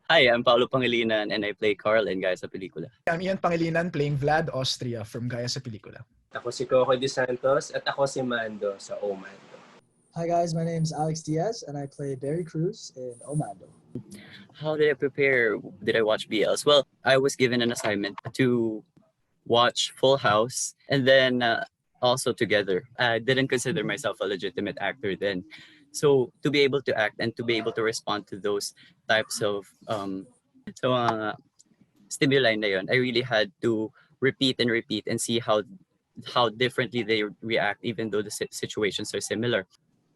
Hi, I'm Paolo Pangilinan and I play Carl in Gaya sa Pelikula. I'm Ian Pangilinan playing Vlad Austria from Gaya sa Pelikula. Ako si Kokoy Santos at ako si Mando sa Mando. Hi guys, my name is Alex Diaz and I play Barry Cruz in Mando. How did I prepare? Did I watch BLs? Well, I was given an assignment to watch Full House and then also Together. I didn't consider myself a legitimate actor then. So to be able to act and to be able to respond to those types of stimuli na yun, I really had to repeat and see how differently they react even though the situations are similar.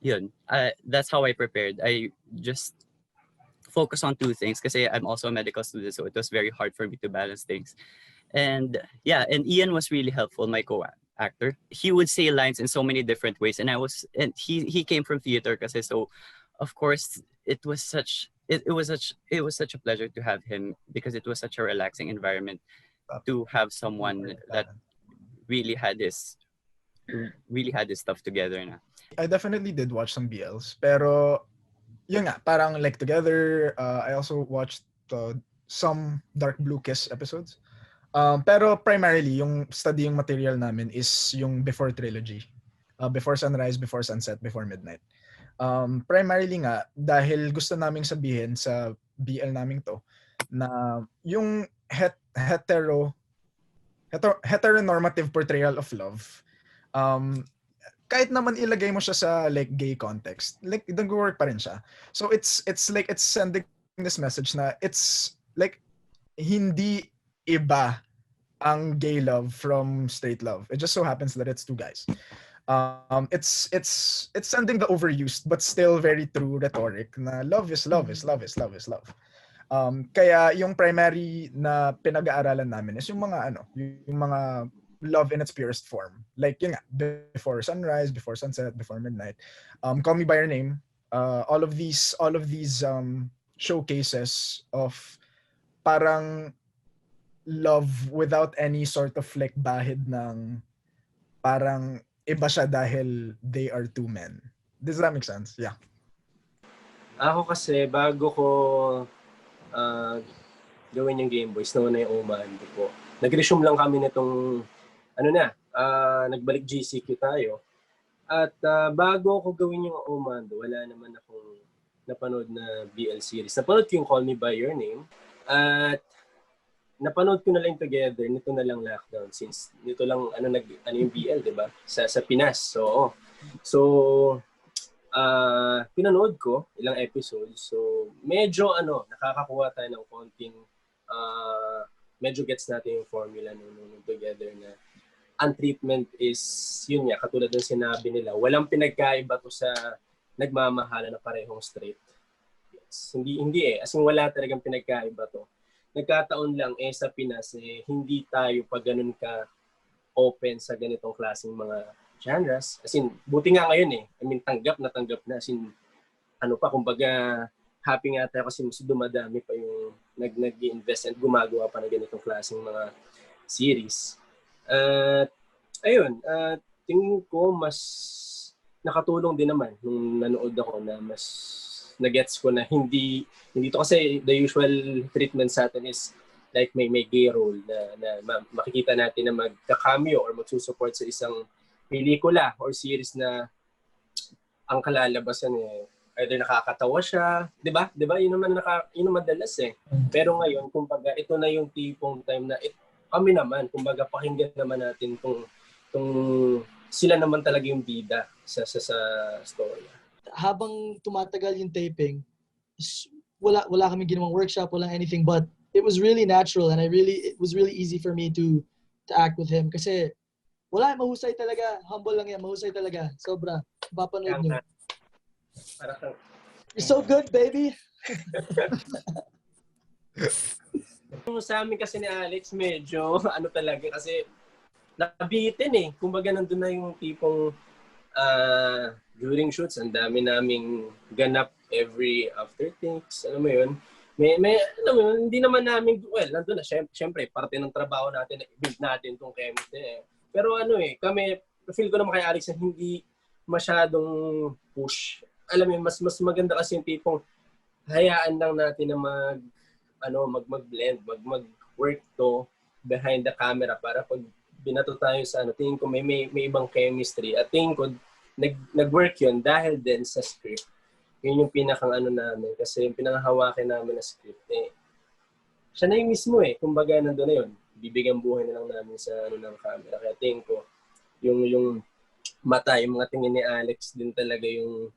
Yun. That's how I prepared. I just focus on two things kasi I'm also a medical student, so it was very hard for me to balance things. And yeah, and Ian was really helpful, my co-actor. He would say lines in so many different ways, and he came from theater kasi, so of course it was such a pleasure to have him because it was such a relaxing environment to have someone that really had this stuff together na. I definitely did watch some BLs, pero yun nga, parang like Together, I also watched some Dark Blue Kiss episodes. Pero primarily, yung studying material namin is yung Before Trilogy. Before Sunrise, Before Sunset, Before Midnight. Primarily nga, dahil gusto naming sabihin sa BL naming to, na yung heteronormative portrayal of love, kahit naman ilagay mo siya sa like gay context, like nag-work pa rin siya. So it's like it's sending this message na it's like hindi iba ang gay love from straight love. It just so happens that it's two guys. It's sending the overused but still very true rhetoric na love is love is love is love is love. Kaya yung primary na pinag-aaralan namin is yung mga love in its purest form. Like yun nga, Before Sunrise, Before Sunset, Before Midnight, Call Me by Your Name, all of these showcases of parang love without any sort of like bahid ng parang iba siya dahil they are two men. Does that make sense? Yeah. Ako kasi bago ko gawin yung Game Boys, noon na yung Mando po. Nag-resume lang kami nitong nagbalik GCQ tayo. At bago ko gawin yung Mando, wala naman akong napanood na BL series. Napanood ko yung Call Me by Your Name. At napanood ko na lang Together, nito na lang lockdown since nito lang yung BL, 'di ba? Sa Pinas. So pinanood ko ilang episodes. So medyo nakakakuha tayo ng konting medyo gets natin yung formula nung Together na ang treatment is yun nga, katulad ng sinabi nila, walang pinagkaiba to sa nagmamahala na parehong straight. Yes. Hindi as in wala talagang pinagkaiba to. Nagkataon lang sa Pinas hindi tayo pa ganun ka open sa ganitong klaseng mga genres. As in, buti nga ngayon I mean, tanggap na. As in, kumbaga, happy nga tayo kasi mas dumadami pa yung nag-invest and gumagawa pa na ganitong klaseng mga series. Ayun, tingin ko mas nakatulong din naman nung nanood ako na mas na-gets ko na hindi to kasi the usual treatment sa atin is like may gay role na makikita natin na magka-cameo or magsusupport sa isang pelikula or series na ang kalalabasan either nakakatawa siya, 'di ba? 'Di ba? Yun naman dalas Pero ngayon, kumbaga, ito na yung tipong time na kami naman, kumbaga pakinggan naman natin tong sila naman talaga yung bida sa story. Habang tumatagal yung taping, wala kaming ginawang workshop, walang anything, but it was really natural and it was really easy for me to act with him kasi mahusay talaga, humble lang yan, mahusay talaga, sobra, papanood nyo. You're so good, baby! Sa amin kasi ni Alex, medyo talaga kasi nabitin kumbaga nandun na yung tipong during shoots, ang dami naming ganap every after takes, alam mo yun. Alam mo yun, hindi naman namin, nandun na, syempre, parte ng trabaho natin, build natin tong chemistry. Pero kami, feel ko naman kay Alex na hindi masyadong push. Alam mo yun, mas maganda kasi yung tipong hayaan lang natin na mag-blend, mag-work to behind the camera para pag binato tayo sa tingin ko may ibang chemistry. At tingin ko nag-work 'yun dahil din sa script. Yun yung pinakang namin kasi yung pinanghahawakin namin na script siya na yung mismo kumbaga nandoon na yun. Bibigyan buhay na lang namin sa ng camera. Kaya tingin ko yung mata, yung mga tingin ni Alex din talaga yung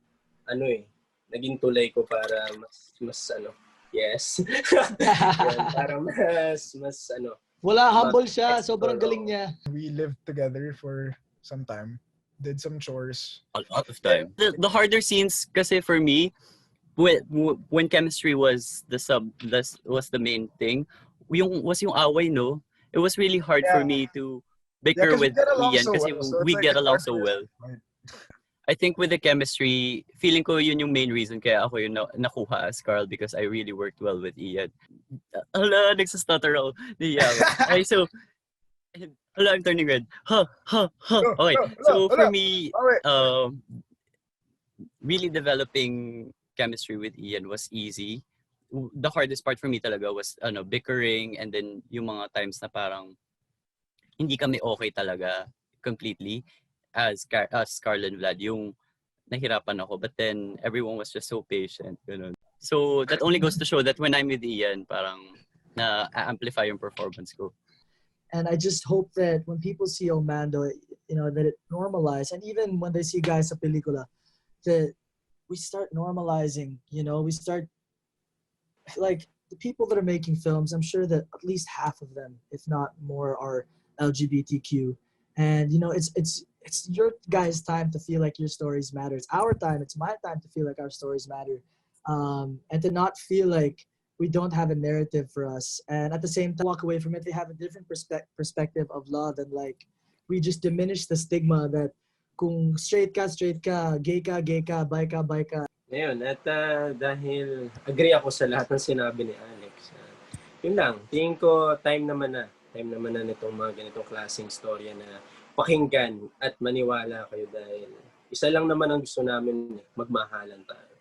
naging tulay ko para mas yes. Yan, para mas Wala, humble siya. Sobrang galing niya. We lived together for some time. Did some chores. A lot of time. The harder scenes kasi for me, when chemistry was was the main thing, yung away, no? It was really hard for me to bicker 'cause we with get along Ian so kasi well, so it's we like get it's along our so first well. fight. I think with the chemistry, feeling ko yun yung main reason kaya ako yung nakuha as Carl because I really worked well with Ian. Hala, nagsastutter ako. Yeah. Okay, so, hala, I'm turning red. Okay, so for me, really developing chemistry with Ian was easy. The hardest part for me talaga was bickering and then yung mga times na parang hindi kami okay talaga completely as Carl and Vlad, yung nahirapan ako. But then everyone was just so patient. Ganun. So that only goes to show that when I'm with Ian, parang na-amplify yung performance ko. And I just hope that when people see Mando, that it normalized. And even when they see guys sa pelikula, that we start normalizing, we start, like, the people that are making films, I'm sure that at least half of them, if not more, are LGBTQ. And, it's your guys' time to feel like your stories matter. It's our time. It's my time to feel like our stories matter. And to not feel like we don't have a narrative for us. And at the same time, walk away from it. They have a different perspective of love. And like, we just diminish the stigma that kung straight ka, gay ka, bi ka. Ngayon, at dahil agree ako sa lahat ng sinabi ni Alex. Yun lang, tingin ko time naman na nitong mga ganitong klaseng storya na pakinggan at maniwala kayo dahil isa lang naman ang gusto namin, magmahalan tayo.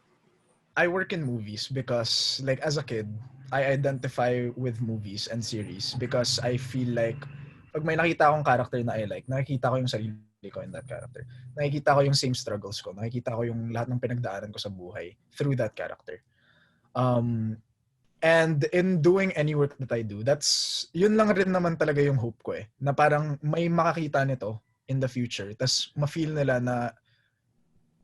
I work in movies because, like, as a kid, I identify with movies and series because I feel like pag may nakita akong character na I like, nakikita ko yung sarili ko in that character. Nakikita ko yung same struggles ko. Nakikita ko yung lahat ng pinagdaanan ko sa buhay through that character. And in doing any work that I do, yun lang rin naman talaga yung hope ko na parang may makakita nito in the future. Tas ma-feel nila na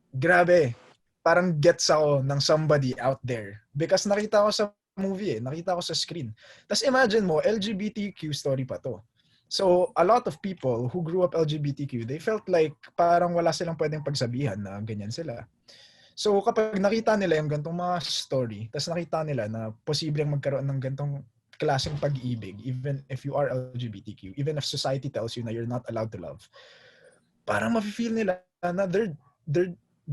grabe, parang gets ako ng somebody out there. Because nakita ko sa movie nakita ko sa screen. Tas imagine mo, LGBTQ story pa to. So, a lot of people who grew up LGBTQ, they felt like parang wala silang pwedeng pagsabihan na ganyan sila. So, kapag nakita nila yung gantong mga story, tas nakita nila na posibleng magkaroon ng gantong klaseng pag-ibig, even if you are LGBTQ, even if society tells you na you're not allowed to love, parang mafe-feel nila na they're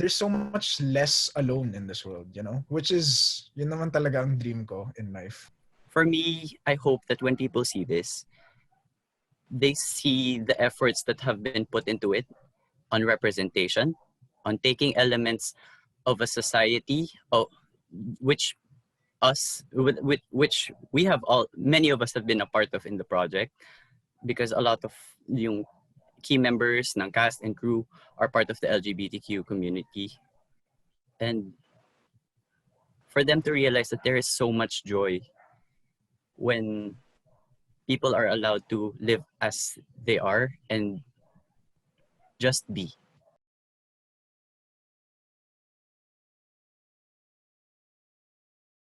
so much less alone in this world, Which is, yun naman talaga ang dream ko in life. For me, I hope that when people see this, they see the efforts that have been put into it on representation, on taking elements of a society which we have many of us have been a part of in the project because a lot of yung key members ng cast and crew are part of the LGBTQ community. And for them to realize that there is so much joy when people are allowed to live as they are and just be.